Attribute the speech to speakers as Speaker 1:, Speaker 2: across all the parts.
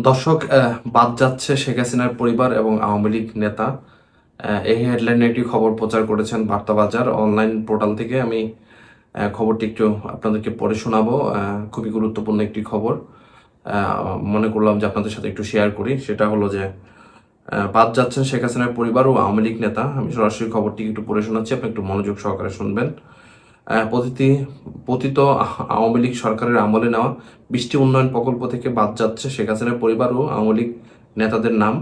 Speaker 1: দর্শক, বাদ যাচ্ছে শেখ হাসিনার পরিবার এবং আওয়ামী লীগ নেতা। এই হেডলাইনে একটি খবর প্রচার করেছেন বার্তাবাজার অনলাইন পোর্টাল থেকে। আমি খবরটি একটু আপনাদেরকে পড়ে শোনাবো। খুবই গুরুত্বপূর্ণ একটি খবর, মনে করলাম যে আপনাদের সাথে একটু শেয়ার করি। সেটা হলো যে বাদ যাচ্ছেন শেখ হাসিনার পরিবার ও আওয়ামী লীগ নেতা। আমি সরাসরি খবরটি একটু পড়ে শোনাচ্ছি, আপনি একটু মনোযোগ সহকারে শুনবেন। পতিত আওয়ামী লীগ সরকারের আমলে নেওয়া 20টি উন্নয়ন প্রকল্প থেকে বাদ যাচ্ছে শেখ হাসিনার পরিবার ও আওয়ামী লীগ নেতাদের নাম।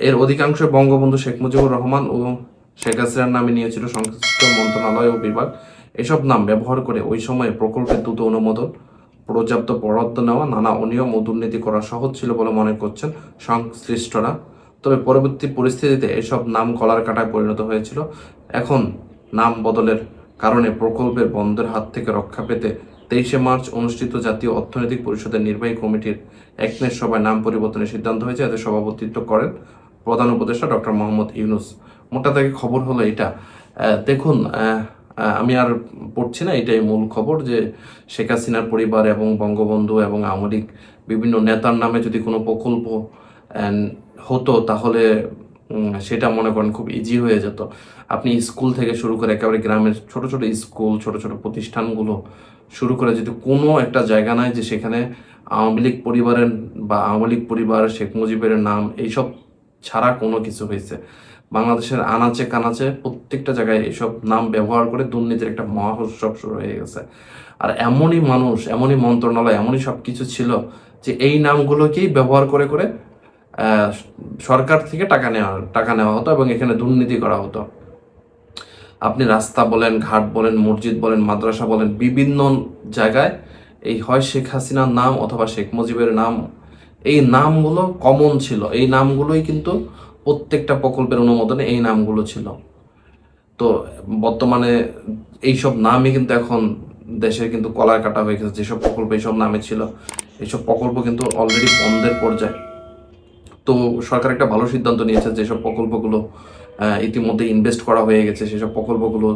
Speaker 1: এর অধিকাংশ বঙ্গবন্ধু শেখ মুজিবুর রহমান ও শেখ হাসিনার নামে নিয়েছিল সংশ্লিষ্ট মন্ত্রণালয় ও বিভাগ। এসব নাম ব্যবহার করে ওই সময়ে প্রকল্পের দ্রুত অনুমোদন, পর্যাপ্ত বরাদ্দ নেওয়া, নানা অনিয়ম ও দুর্নীতি করা সহজ ছিল বলে মনে করছেন সংশ্লিষ্টরা। তবে পরবর্তী পরিস্থিতিতে এসব নাম কলার কাটায় পরিণত হয়েছিল। এখন নাম বদলের কারণে প্রকল্পের বন্ধের হাত থেকে রক্ষা পেতে 23শে মার্চ অনুষ্ঠিত জাতীয় অর্থনৈতিক পরিষদের নির্বাহী কমিটির একনেক সভায় নাম পরিবর্তনের সিদ্ধান্ত হয়েছে। এতে সভাপতিত্ব করেন প্রধান উপদেষ্টা ডক্টর মোহাম্মদ ইউনূস। মোটা দাগে খবর হলো এটা। দেখুন, আমি আর পড়ছি না, এটাই মূল খবর যে শেখ হাসিনার পরিবার এবং বঙ্গবন্ধু এবং আওয়ামী লীগ বিভিন্ন নেতার নামে যদি কোনো প্রকল্প হতো তাহলে সেটা মনে করেন খুব ইজি হয়ে যেত। আপনি স্কুল থেকে শুরু করে একেবারে গ্রামের ছোট ছোট স্কুল, ছোট ছোট প্রতিষ্ঠানগুলো শুরু করে যদি কোনো একটা জায়গা নাই যে সেখানে আওয়ামী লীগ পরিবারের বা আওয়ামী লীগ পরিবার, শেখ মুজিবের নাম এইসব ছাড়া কোনো কিছু হয়েছে। বাংলাদেশের আনাচে কানাচে প্রত্যেকটা জায়গায় এইসব নাম ব্যবহার করে দুর্নীতির একটা মহোৎসব শুরু হয়ে গেছে। আর এমনই মানুষ, এমনই মন্ত্রণালয়, এমনই সব কিছু ছিল যে এই নামগুলোকেই ব্যবহার করে করে সরকার থেকে টাকা নেওয়া হতো এবং এখানে দুর্নীতি করা হতো। আপনি রাস্তা বলেন, ঘাট বলেন, মসজিদ বলেন, মাদ্রাসা বলেন, বিভিন্ন জায়গায় এই হয় শেখ হাসিনার নাম অথবা শেখ মুজিবের নাম, এই নামগুলো কমন ছিল। এই নামগুলোই কিন্তু প্রত্যেকটা প্রকল্পের অনুমোদনে এই নামগুলো ছিল। তো বর্তমানে এইসব নামই কিন্তু এখন দেশের কিন্তু কলার কাটা হয়ে গেছে। যেসব প্রকল্প এইসব নামে ছিল, এইসব প্রকল্প কিন্তু অলরেডি বন্ধের পর্যায়ে। তো সরকার একটা ভালো সিদ্ধান্ত নিয়েছে, যেসব প্রকল্পগুলো ইতিমধ্যে ইনভেস্ট করা হয়ে গেছে সেসব প্রকল্পগুলো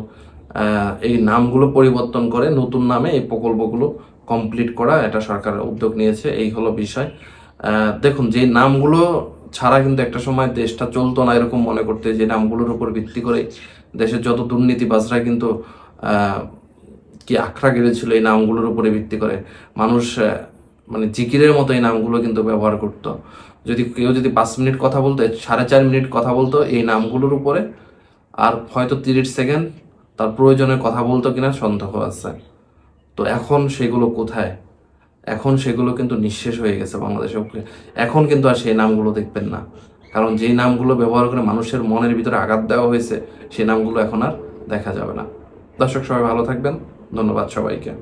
Speaker 1: এই নামগুলো পরিবর্তন করে নতুন নামে এই প্রকল্পগুলো কমপ্লিট করা, এটা সরকারের উদ্যোগ নিয়েছে। এই হলো বিষয়। দেখুন, যে নামগুলো ছাড়া কিন্তু একটা সময় দেশটা চলতো না এরকম মনে করতে, যে নামগুলোর উপর ভিত্তি করে দেশের যত দুর্নীতিবাজরা কিন্তু কি আখড়া গেড়েছিল এই নামগুলোর উপরে ভিত্তি করে। মানুষ মানে জিকিরের মতো এই নামগুলো কিন্তু ব্যবহার করতো। কেউ যদি 5 মিনিট কথা বলতো, 4.5 মিনিট কথা বলতো এই নামগুলোর উপরে, আর হয়তো 30 সেকেন্ড তার প্রয়োজনে কথা বলতো কিনা সন্দেহ আছে। তো এখন সেগুলো কোথায়? এখন সেগুলো কিন্তু নিঃশেষ হয়ে গেছে বাংলাদেশে। এখন কিন্তু আর সেই নামগুলো দেখবেন না, কারণ যেই নামগুলো ব্যবহার করে মানুষের মনের ভিতরে আঘাত দেওয়া হয়েছে সেই নামগুলো এখন আর দেখা যাবে না। দর্শক, সবাই ভালো থাকবেন। ধন্যবাদ সবাইকে।